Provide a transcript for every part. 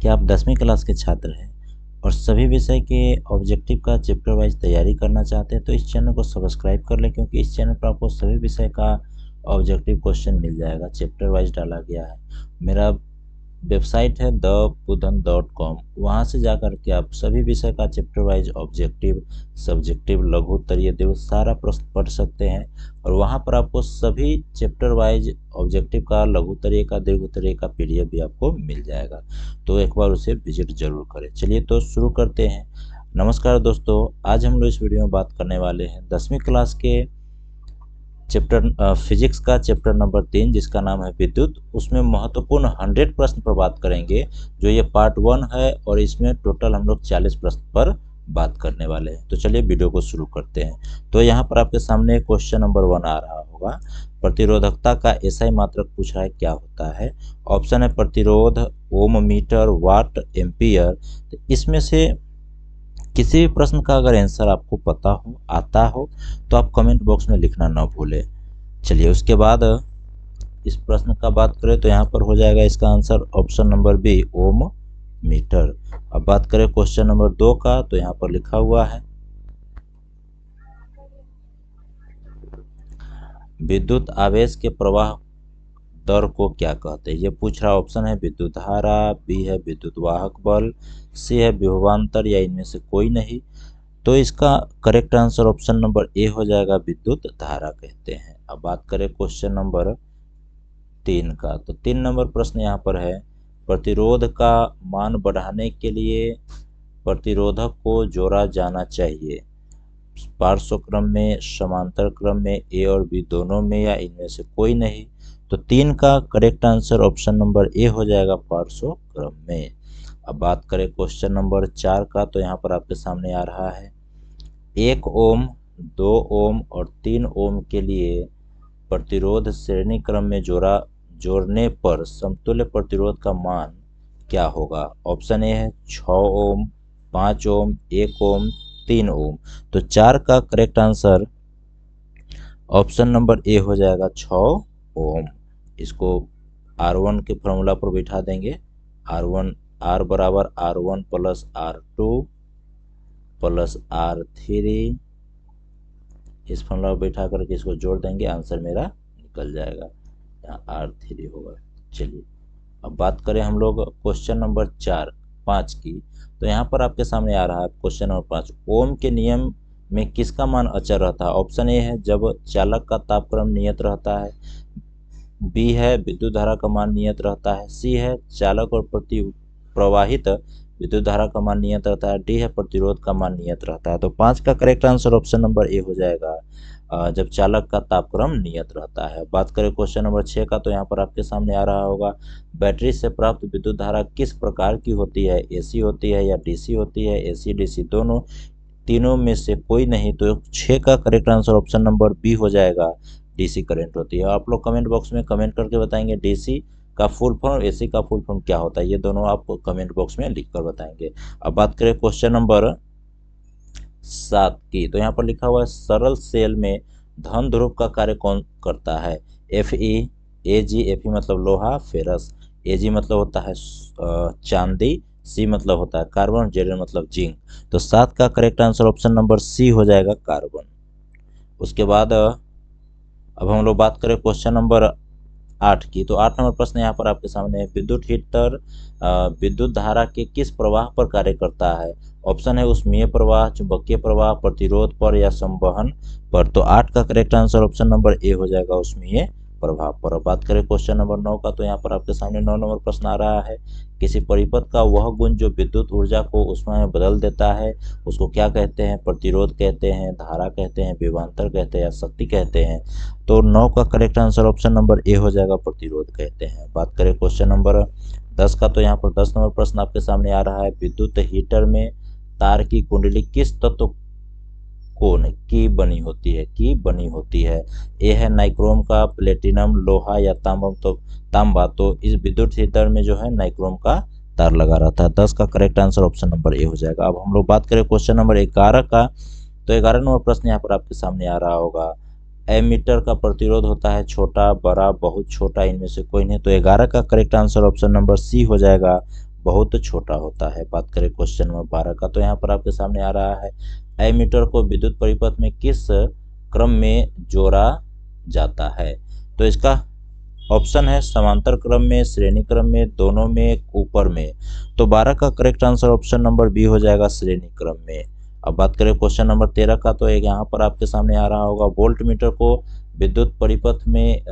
क्या आप 10वीं क्लास के छात्र हैं और सभी विषय के ऑब्जेक्टिव का चैप्टर वाइज तैयारी करना चाहते हैं तो इस चैनल को सब्सक्राइब कर लें, क्योंकि इस चैनल पर आपको सभी विषय का ऑब्जेक्टिव क्वेश्चन मिल जाएगा, चैप्टर वाइज डाला गया है। मेरा वेबसाइट है thebudhan.com, वहाँ से जाकर के आप सभी विषय का चैप्टर वाइज ऑब्जेक्टिव, सब्जेक्टिव, लघु, उत्तरीय, दीर्घ सारा प्रश्न पढ़ सकते हैं। और वहाँ पर आपको सभी चैप्टर वाइज ऑब्जेक्टिव का, लघु उत्तरीय का, दीर्घ उत्तरीय का PDF भी आपको मिल जाएगा। तो एक बार उसे विजिट जरूर करें। चलिए तो शुरू करते हैं। नमस्कार दोस्तों, आज हम लोग इस वीडियो में बात करने वाले हैं 10वीं क्लास के चैप्टर फिजिक्स का चैप्टर नंबर 3, जिसका नाम है विद्युत। उसमें महत्वपूर्ण 100 प्रश्न पर बात करेंगे, जो ये पार्ट 1 है, और इसमें टोटल हम लोग 40 प्रश्न पर बात करने वाले हैं। तो चलिए वीडियो को शुरू करते हैं। तो यहाँ पर आपके सामने क्वेश्चन नंबर 1 आ रहा होगा। प्रतिरोधकता का SI मात्रक पूछ रहा है, क्या होता है? ऑप्शन है प्रतिरोध, ओम, मीटर, वाट, एम्पियर। तो इसमें से किसी भी प्रश्न का अगर आंसर आपको पता हो, आता हो, तो आप कमेंट बॉक्स में लिखना ना भूलें। चलिए उसके बाद इस प्रश्न का बात करें तो यहाँ पर हो जाएगा इसका आंसर ऑप्शन नंबर बी, ओम मीटर। अब बात करें क्वेश्चन नंबर 2 का, तो यहाँ पर लिखा हुआ है विद्युत आवेश के प्रवाह दर को क्या कहते हैं? ये पूछ रहा। ऑप्शन है विद्युत धारा, बी है विद्युत वाहक बल, सी है विभवांतर, या इनमें से कोई नहीं। तो इसका correct answer option number A हो जाएगा, विद्युत धारा कहते हैं। अब बात करें क्वेश्चन नंबर 3 का, तो 3 नंबर प्रश्न यहाँ पर है प्रतिरोध का मान बढ़ाने के लिए प्रतिरोधक को जोड़ा जाना चाहिए पार्श्व क्रम में, समांतर क्रम में, ए और बी दोनों में, या इनमें से कोई नहीं। तो 3 का correct answer option number A हो जाएगा, पार्श्व क्रम में। अब बात करें क्वेश्चन नंबर 4 का, तो यहाँ पर आपके सामने आ रहा है 1 ओम, 2 ओम और 3 ओम के लिए प्रतिरोध श्रेणी क्रम में जोड़ने पर समतुल्य प्रतिरोध का मान क्या होगा? ऑप्शन ए है 6 ओम, 5 ओम, 1 ओम, 3 ओम। तो 4 का correct answer option number A हो जाएगा, 6 ओम। इसको R1 के फॉर्मूला पर बिठा देंगे। R बराबर R1 plus R2 plus R3। इस फॉर्मूला पर बिठा करके इसको जोड़ देंगे, आंसर मेरा निकल जाएगा, यहाँ R3 होगा। चलिए अब बात करें हम लोग क्वेश्चन नंबर 5 की, तो यहाँ पर आपके सामने आ रहा है क्वेश्चन नंबर 5, ओम के नियम में किसका मान अचर रहता है? ऑप्शन ए है जब चालक का तापक्रम नियत रहता है, बी है विद्युत धारा का मान नियत रहता है, सी है चालक और प्रवाहित विद्युत धारा का मान नियत रहता है, डी है प्रतिरोध का मान नियत रहता है। तो 5 का correct answer option number A हो जाएगा, जब चालक का तापक्रम नियत रहता है। बात करें क्वेश्चन नंबर 6 का, तो यहाँ पर आपके सामने आ रहा होगा बैटरी से प्राप्त विद्युत धारा किस प्रकार की होती है? AC होती है या DC होती है? AC DC दोनों, तीनों में से कोई नहीं। तो 6 का correct answer option number B हो जाएगा, DC करंट होती है। आप लोग कमेंट बॉक्स में कमेंट करके बताएंगे DC का फुल फॉर्म, AC का फुल फॉर्म क्या होता है, ये दोनों आप कमेंट बॉक्स में लिख कर बताएंगे। अब बात करें क्वेश्चन नंबर 7 की, तो यहाँ पर लिखा हुआ है सरल सेल में धन ध्रुव का कार्य कौन करता है? Fe, Ag, Fe मतलब लोहा, फेरस, Ag मतलब होता है चांदी, C मतलब होता है कार्बन, Zn मतलब जिंक। तो 7 का correct answer option number C हो जाएगा, कार्बन। उसके बाद अब हम लोग बात करें क्वेश्चन नंबर 8 की, तो 8 नंबर प्रश्न यहाँ पर आपके सामने है विद्युत हीटर विद्युत धारा के किस प्रवाह पर कार्य करता है? ऑप्शन है उष्मीय प्रवाह, चुंबकीय प्रवाह, प्रतिरोध पर, या संवहन पर। तो 8 का correct answer option number A हो जाएगा, उष्मीय प्रभाव पर। बात करें क्वेश्चन नंबर 9 का, तो यहाँ पर आपके सामने 9 नंबर प्रश्न आ रहा है किसी परिपथ का वह गुण जो विद्युत ऊर्जा को ऊष्मा में बदल देता है, उसको क्या कहते हैं? प्रतिरोध कहते हैं, धारा कहते हैं, विभवांतर कहते हैं, या शक्ति कहते हैं। तो 9 का correct answer option number A हो जाएगा, प्रतिरोध कहते हैं। बात करें क्वेश्चन नंबर 10 का, तो यहाँ पर 10 नंबर प्रश्न आपके सामने आ रहा है विद्युत हीटर में तार की कुंडली किस तत्व की बनी होती है? ए है नाइक्रोम का, प्लेटिनम, लोहा, या तांबा। तो इस विद्युत हीटर में जो है नाइक्रोम का तार लगा रहता है। 10 का correct answer option number A हो जाएगा। अब हम लोग बात करें क्वेश्चन नंबर 11 का, तो 11 नंबर प्रश्न यहाँ पर आपके सामने आ रहा होगा एमीटर का प्रतिरोध होता है छोटा, बड़ा, बहुत छोटा, इनमें से कोई नहीं। तो 11 का correct answer option number C हो जाएगा, बहुत छोटा होता है। बात करें क्वेश्चन नंबर 12 का, तो यहाँ पर आपके सामने आ रहा है एमीटर को विद्युत परिपथ में किस क्रम में जोड़ा जाता है। तो इसका ऑप्शन है समांतर क्रम में, श्रेणी क्रम में, दोनों में, ऊपर में। तो 12 का correct answer option number B हो जाएगा, श्रेणी क्रम में। अब बात करें क्वेश्चन नंबर 13 का, तो एक यहाँ पर आपके सामने आ रहा होगा वोल्ट मीटर को विद्युत परिपथ में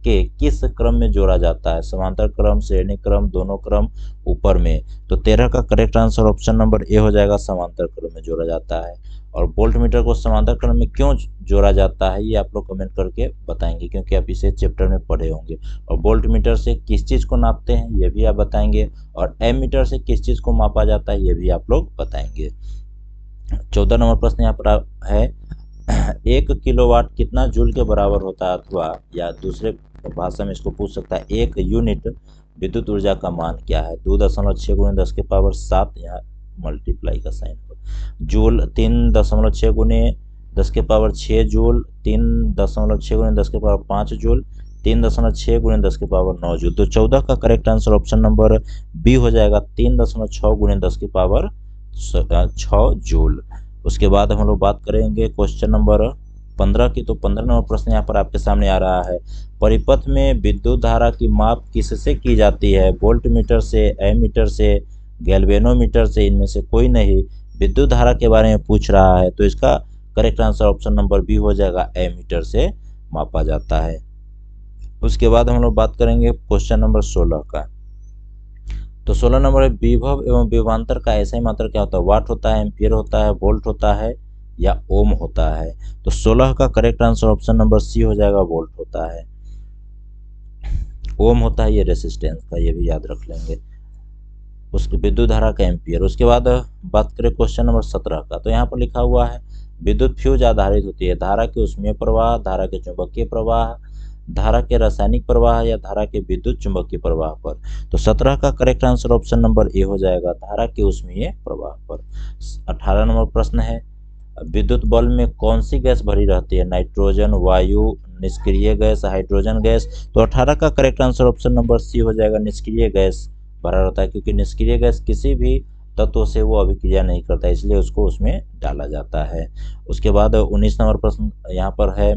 के किस क्रम में जोड़ा जाता है, समांतर क्रम, श्रेणी क्रम, दोनों क्रम, ऊपर में। तो 13 का correct answer option number A हो जाएगा, समांतर क्रम में जोड़ा जाता है। और वोल्ट मीटर को समांतर क्रम में क्यों जोड़ा जाता है ये आप लोग कमेंट करके बताएंगे, क्योंकि आप इसे चैप्टर में पढ़े होंगे। और वोल्ट मीटर से किस चीज़ को नापते हैं ये भी आप बताएंगे, और एम मीटर से किस चीज़ को मापा जाता है ये भी आप लोग बताएंगे। 14 नंबर प्रश्न यहाँ पर है 1 किलोवाट कितना जूल के बराबर होता है, अथवा या दूसरे भाषा में इसको पूछ सकता है 1 यूनिट विद्युत ऊर्जा का मान क्या है। 2.6 गुणे 10 के पावर 7, यहाँ मल्टीप्लाई का साइन होगा। जूल 3.6 गुणे 10 के पावर 6 जूल, 3.6 गुणे 10 के पावर 5 जूल, 3.6 गुणे 10 के पावर 9 जूल। तो 14 का correct answer option number B हो जाएगा, 3.6 गुणे 10 के पावर 6 जूल। उसके बाद हम लोग बात करेंगे क्वेश्चन नंबर 15 की। तो 15 नंबर प्रश्न यहाँ पर आपके सामने आ रहा है परिपथ में विद्युत धारा की माप किससे की जाती है, वोल्ट मीटर से, एमीटर से, गैल्वेनोमीटर से, इनमें से कोई नहीं। विद्युत धारा के बारे में पूछ रहा है, तो इसका correct answer option number B हो जाएगा, एमीटर से मापा जाता है। उसके बाद हम लोग बात करेंगे क्वेश्चन नंबर 16 का। तो 16 नंबर है विभव एवं विभवांतर का ऐसा ही मात्रा क्या होता है, वाट होता है, एम्पियर होता है, वोल्ट होता है, या ओम होता है। तो 16 का correct answer option number C हो जाएगा, वोल्ट होता है। ओम होता है ये रेसिस्टेंस का, ये भी याद रख लेंगे। उसके विद्युत धारा का एम्पियर। उसके बाद बात करें क्वेश्चन नंबर 17 का, तो यहाँ पर लिखा हुआ है विद्युत फ्यूज आधारित होती है धारा के ऊष्मीय प्रवाह, धारा के चुंबकीय प्रवाह, धारा के रासायनिक प्रवाह, या धारा के विद्युत चुंबकीय प्रवाह पर। तो 17 का correct answer option number A हो जाएगा, धारा के ऊष्मीय प्रवाह पर। 18 नंबर प्रश्न है विद्युत बल्ब में कौन सी गैस भरी रहती है, नाइट्रोजन, वायु, निष्क्रिय गैस, हाइड्रोजन गैस। तो 18 का correct answer option number C हो जाएगा, निष्क्रिय गैस भरा रहता है, क्योंकि निष्क्रिय गैस किसी भी तत्व से वो अभिक्रिया नहीं करता, इसलिए उसको उसमें डाला जाता है। उसके बाद 19 नंबर प्रश्न यहाँ पर है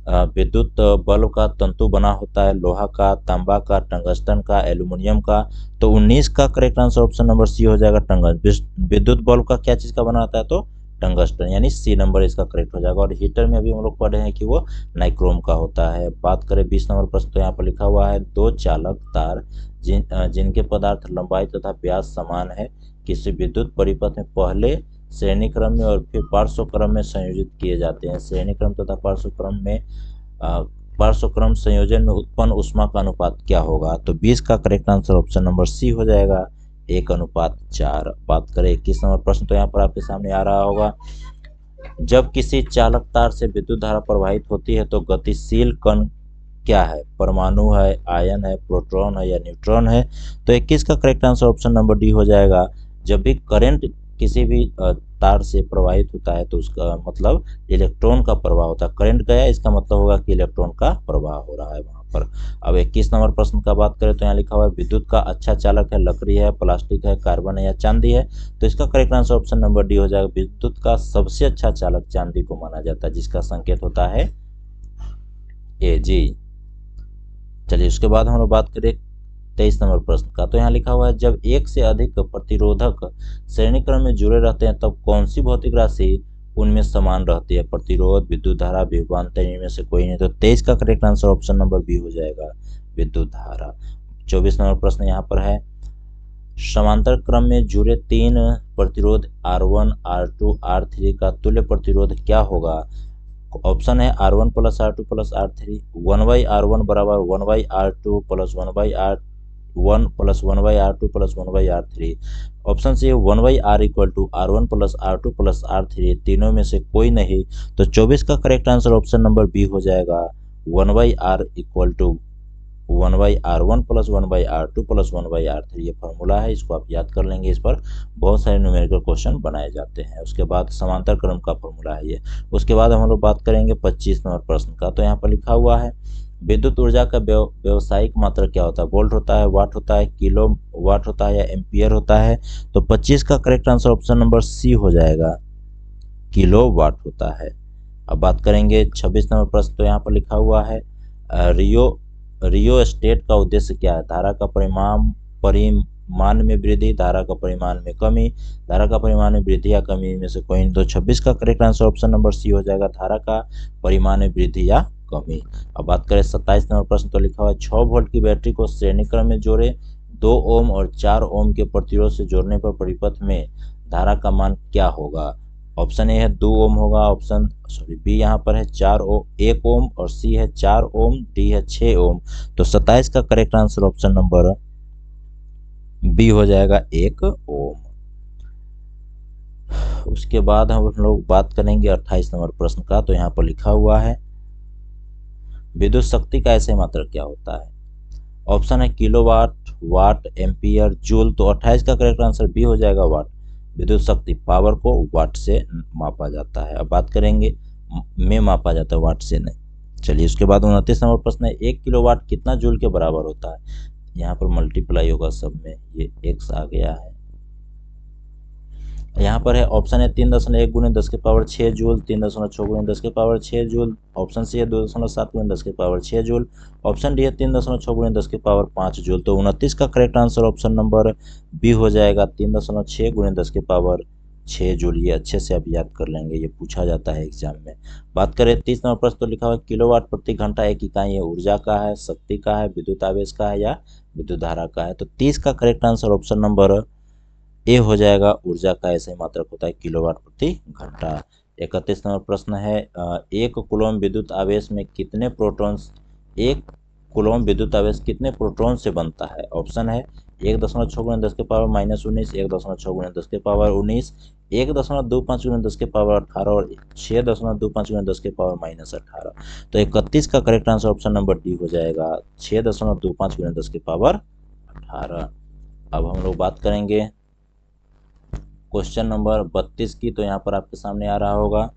विद्युत बल्ब का तंतु बना होता है लोहा का, तांबा का, टंगस्टन का, एल्यूमिनियम का। तो 19 का correct answer option number C हो जाएगा, टंगस्टन। विद्युत बल्ब का क्या चीज़ का बना होता है, तो टंगस्टन, यानी सी नंबर इसका करेक्ट हो जाएगा। और हीटर में अभी हम लोग पढ़े हैं कि वो नाइक्रोम का होता है। बात करें 20 नंबर प्रश्न, तो यहाँ पर लिखा हुआ है दो चालक तार जिनके पदार्थ लंबाई तथा व्यास समान है किसी विद्युत परिपथ में पहले श्रेणी क्रम में और फिर पार्श्व क्रम में संयोजित किए जाते हैं। श्रेणी क्रम तथा पार्श्व क्रम संयोजन में उत्पन्न ऊष्मा का अनुपात क्या होगा। तो 20 का correct answer option number C हो जाएगा, 1:4। बात करें 21 नंबर प्रश्न, तो यहाँ पर आपके सामने आ रहा होगा जब किसी चालक तार से विद्युत धारा प्रवाहित होती है तो गतिशील कण क्या है, परमाणु है, आयन है, प्रोटॉन है, या न्यूट्रॉन है। तो 21 का correct answer option number D हो जाएगा। जब भी करंट किसी भी तार से प्रवाहित होता है तो उसका मतलब इलेक्ट्रॉन का प्रवाह होता है। करंट गया इसका मतलब होगा कि इलेक्ट्रॉन का प्रवाह हो रहा है वहाँ पर। अब 21 नंबर प्रश्न का बात करें तो यहाँ लिखा हुआ है विद्युत का अच्छा चालक है लकड़ी है, प्लास्टिक है, कार्बन है, या चांदी है। तो इसका correct answer option number D हो जाएगा, विद्युत का सबसे अच्छा चालक चांदी को माना जाता है, जिसका संकेत होता है Ag। चलिए उसके बाद हम लोग बात करें 23 नंबर प्रश्न का, तो यहाँ लिखा हुआ है जब एक से अधिक प्रतिरोधक श्रेणी क्रम में जुड़े रहते हैं तब कौन सी भौतिक राशि उनमें समान रहती है, प्रतिरोध, विद्युत धारा, विभवांतर, इनमें से कोई नहीं। तो 23 का correct answer option number B हो जाएगा, विद्युत धारा। 24 नंबर प्रश्न यहाँ पर है समांतर क्रम में जुड़े तीन प्रतिरोध R1, R2, R3 का तुल्य प्रतिरोध क्या होगा। ऑप्शन है R1 + R2 + R3, 1/R1 बराबर 1/R2 + 1/R1 + 1/R2 + 1/R3। Option C 1/R = R1 + R2 + R3, तीनों में से कोई नहीं। तो 24 का correct answer option number B हो जाएगा, 1/R = 1/R1 + 1/R2 + 1/R3। ये फार्मूला है, इसको आप याद कर लेंगे, इस पर बहुत सारे न्यूमेरिकल क्वेश्चन बनाए जाते हैं। उसके बाद समांतर क्रम का फार्मूला है ये। उसके बाद हम लोग बात करेंगे 25 नंबर प्रश्न का, तो यहाँ पर लिखा हुआ है विद्युत ऊर्जा का व्यवसायिक मात्रा क्या होता है? वोल्ट होता है, वाट होता है, किलो वाट होता है या एम्पियर होता है? तो 25 का correct answer option number C हो जाएगा, किलो वाट होता है। अब बात करेंगे 26 नंबर प्रश्न। तो यहाँ पर लिखा हुआ है रियो रियो स्टेट का उद्देश्य क्या है? धारा का परिमाण में वृद्धि, धारा का परिमाण में कमी, धारा का परिमाण में वृद्धि या कमी, इनमें से कोई नहीं। तो 26 का correct answer option number C हो जाएगा, धारा का परिमाण में वृद्धि या कमी। अब बात करें 27 नंबर प्रश्न। तो लिखा हुआ है 6 वोल्ट की बैटरी को श्रेणी क्रम में जोड़े, 2 ओम और 4 ओम के प्रतिरोध से जोड़ने पर परिपथ में धारा का मान क्या होगा? ऑप्शन ए है 2 ओम होगा, बी यहाँ पर है 1 ओम और सी है 4 ओम, डी है 6 ओम। तो 27 का correct answer option number B हो जाएगा 1 ओम। उसके बाद हम लोग बात करेंगे 28 नंबर प्रश्न का। तो यहाँ पर लिखा हुआ है विद्युत शक्ति का ऐसे मात्रक क्या होता है? ऑप्शन है किलोवाट, वाट, एम्पियर, जूल। तो 28 का करेक्ट आंसर बी हो जाएगा वाट। विद्युत शक्ति पावर को वाट से मापा जाता है। अब बात करेंगे में मापा जाता है, वाट से नहीं। चलिए उसके बाद 29 नंबर प्रश्न है 1 किलोवाट कितना जूल के बराबर होता है? यहाँ पर मल्टीप्लाई होगा सब में, ये एक्स आ गया है। यहाँ पर है ऑप्शन है 3.1 गुणे 10 के पावर 6 जूल, 3.6 गुणे 10 के पावर 6 जूल। ऑप्शन सी है 2.7 गुणे 10 के पावर 6 जूल। ऑप्शन डी है 3.6 गुणे 10 के पावर 5 जूल। तो 29 का correct answer option number B हो जाएगा, 3.6 गुणे 10 के पावर 6 जूल। ये अच्छे से आप याद कर लेंगे, ये पूछा जाता है एग्जाम में। बात करें 30 नंबर प्रश्न। तो लिखा हुआ है किलोवाट प्रति घंटा एक इकाई है, ऊर्जा का है, शक्ति का है, विद्युत आवेश का है या विद्युत धारा का है? तो 30 का correct answer option number A हो जाएगा, ऊर्जा का ऐसे ही मात्रक होता है, किलोवाट प्रति घंटा। 31 नंबर प्रश्न है एक कूलम विद्युत आवेश में कितने प्रोटॉन्स, एक कूलम विद्युत आवेश कितने प्रोटॉन से बनता है? ऑप्शन है 1.6 गुणे 10 के पावर -19, 1.6 गुणे 10 के पावर 19, 1.25 गुणे 10 के पावर 18 और 6.25 गुणे 10 के पावर -18। तो 31 का correct answer option number D हो जाएगा, 6.25 गुणे 10 के पावर 18। अब हम लोग बात करेंगे क्वेश्चन नंबर 32 की। तो यहाँ पर आपके सामने आ रहा होगा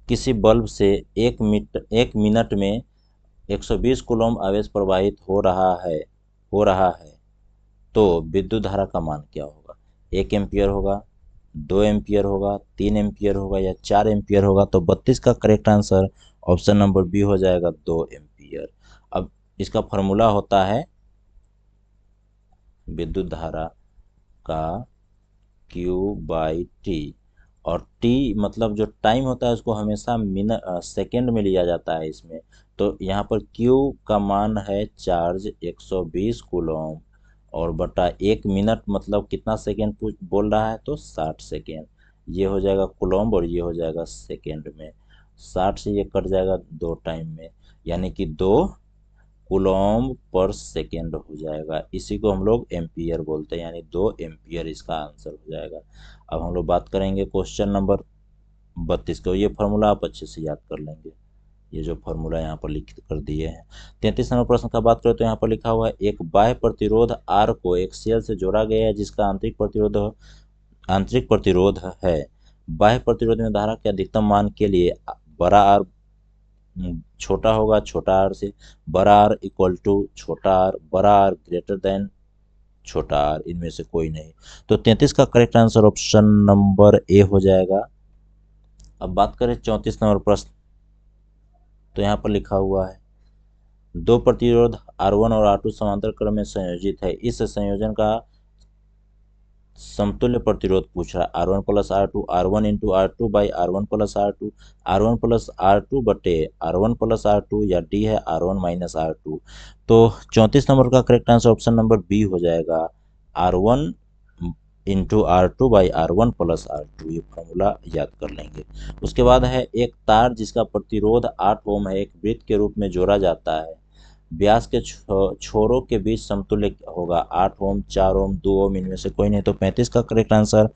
किसी बल्ब से एक मिनट में 120 कूलम आवेश प्रवाहित हो रहा है तो विद्युत धारा का मान क्या होगा? 1 एम्पियर होगा, 2 एम्पियर होगा, 3 एम्पियर होगा या 4 एम्पियर होगा? तो 32 का correct answer option number B हो जाएगा, 2 एम्पियर। अब इसका फॉर्मूला होता है विद्युत धारा का Q/T, और T मतलब जो टाइम होता है उसको हमेशा सेकेंड में लिया जाता है इसमें। तो यहाँ पर Q का मान है चार्ज 120 कूलम और बटा 1 मिनट मतलब कितना सेकेंड बोल रहा है? तो 60 सेकेंड। ये हो जाएगा कूलम और ये हो जाएगा सेकेंड में, 60 से ये कट जाएगा 2 टाइम में, यानी कि 2 कूलम पर सेकेंड हो जाएगा। इसी को हम लोग एम्पियर बोलते हैं, यानी 2 एम्पियर इसका आंसर हो जाएगा। अब हम लोग बात करेंगे क्वेश्चन नंबर 32 को। ये फार्मूला आप अच्छे से याद कर लेंगे, ये जो फार्मूला यहाँ पर लिख कर दिए हैं। 33 नंबर प्रश्न का बात करें तो यहाँ पर लिखा हुआ है एक बाह्य प्रतिरोध R को एक सेल से जोड़ा गया है जिसका आंतरिक प्रतिरोध है। बाह्य प्रतिरोध में धारा के अधिकतम मान के लिए बड़ा R छोटा होगा छोटा r से, बड़ा R इक्वल टू छोटा r, बड़ा R ग्रेटर देन छोटा r, इनमें से कोई नहीं। तो 33 का correct answer option number A हो जाएगा। अब बात करें 34 नंबर प्रश्न। तो यहाँ पर लिखा हुआ है दो प्रतिरोध R1 और R2 समांतर क्रम में संयोजित है, इस संयोजन का समतुल्य प्रतिरोध पूछ रहा है। R1 plus R2, R1 into R2 by R1 plus R2, R1 plus R2 बटे R1 प्लस R2 या डी है R1 माइनस R2। तो 34 नंबर का correct answer option number B हो जाएगा, R1 into R2 by R1 plus R2। ये formula याद कर लेंगे। उसके बाद है एक तार जिसका प्रतिरोध 8 ओम है एक वृत्त के रूप में जोड़ा जाता है, व्यास के छोरों के बीच समतुल्य होगा 8 ओम, 4 ओम, 2 ओम, इनमें से कोई नहीं। तो 35 का correct answer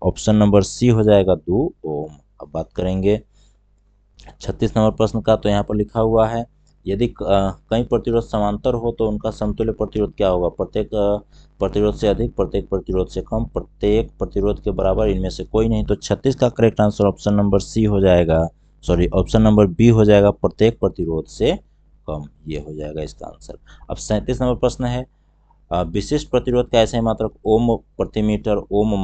option number C हो जाएगा, 2 ओम। अब बात करेंगे 36 नंबर प्रश्न का। तो यहाँ पर लिखा हुआ है यदि कई प्रतिरोध समांतर हो तो उनका समतुल्य प्रतिरोध क्या होगा? प्रत्येक प्रतिरोध से अधिक, प्रत्येक प्रतिरोध से कम, प्रत्येक प्रतिरोध के बराबर, इनमें से कोई नहीं। तो 36 का correct answer option number C हो जाएगा, सॉरी ऑप्शन नंबर बी हो जाएगा, प्रत्येक प्रतिरोध से कम, ये हो जाएगा इसका आंसर। अब 37 नंबर प्रश्न है, विशिष्ट प्रतिरोध का ऐसे मात्रक ओम प्रति metre, ohm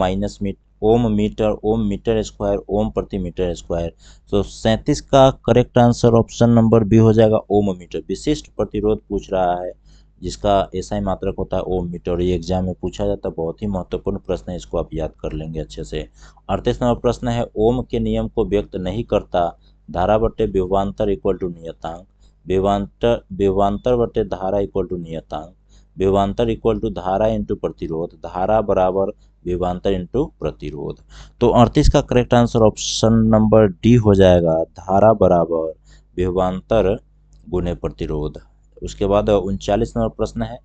metre, ohm metre square, ohm प्रति मीटर स्क्वायर। तो 37 का correct answer option number B हो जाएगा, ओम मीटर। विशिष्ट प्रतिरोध पूछ रहा है जिसका ऐसा ही मात्रक होता है ओम मीटर, ये एग्जाम में पूछा जाता है, बहुत ही महत्वपूर्ण प्रश्न है, इसको आप याद कर लेंगे अच्छे से। 38 नंबर प्रश्न है, ओम के नियम को व्यक्त नहीं करता धारा बटे विभवांतर इक्वल टू नियतांक, विभवांतर बटे धारा इक्वल टू नियतांक, विभवांतर इक्वल टू धारा इंटू प्रतिरोध, धारा बराबर विभवांतर इंटू प्रतिरोध। तो 38 का correct answer option number D हो जाएगा, धारा बराबर विभवांतर गुने प्रतिरोध। उसके बाद 39 नंबर प्रश्न है,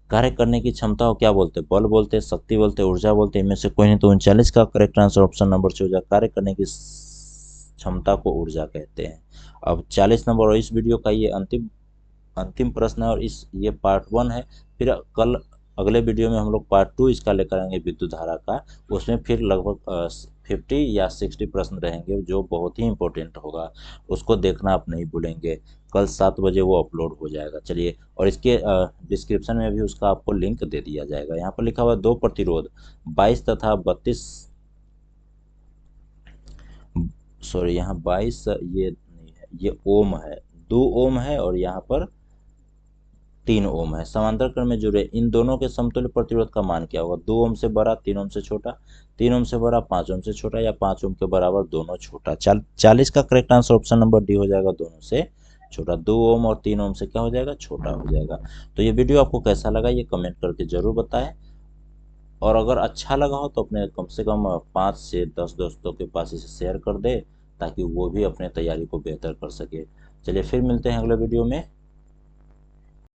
कार्य करने की क्षमता को क्या बोलते हैं? बल बोलते हैं, शक्ति बोलते हैं, ऊर्जा बोलते हैं, इनमें से कोई नहीं। तो 39 का correct answer option number C हो जाएगा, कार्य करने की क्षमता को ऊर्जा कहते हैं। अब 40 नंबर, और इस वीडियो का ये अंतिम प्रश्न है, और ये पार्ट 1 है। फिर कल अगले वीडियो में हम लोग पार्ट 2 इसका लेकर आएंगे विद्युत धारा का। उसमें फिर लगभग 50 या 60 प्रश्न रहेंगे जो बहुत ही इंपॉर्टेंट होगा, उसको देखना आप नहीं भूलेंगे। कल 7 बजे वो अपलोड हो जाएगा। चलिए, और इसके डिस्क्रिप्शन में भी उसका आपको लिंक दे दिया जाएगा। यहाँ पर लिखा हुआ दो प्रतिरोध 22 तथा 32, सॉरी यहाँ 22 ये नहीं है, ये ओम है, 2 ओम है, और यहाँ पर 3 ओम है, समांतर क्रम में जुड़े। इन दोनों के समतुल्य प्रतिरोध का मान क्या होगा? 2 ओम से बड़ा, 3 ओम से छोटा, 3 ओम से बड़ा, 5 ओम से छोटा, या 5 ओम के बराबर दोनों छोटा। 40 का correct answer option number D हो जाएगा, दोनों से छोटा। 2 ओम और 3 ओम से क्या हो जाएगा? छोटा हो जाएगा। तो ये वीडियो आपको कैसा लगा ये कमेंट करके जरूर बताएं, और अगर अच्छा लगा हो तो अपने कम से कम 5 से 10 दोस्तों के पास इसे शेयर कर दे, ताकि वो भी अपने तैयारी को बेहतर कर सके। चलिए फिर मिलते हैं अगले वीडियो में।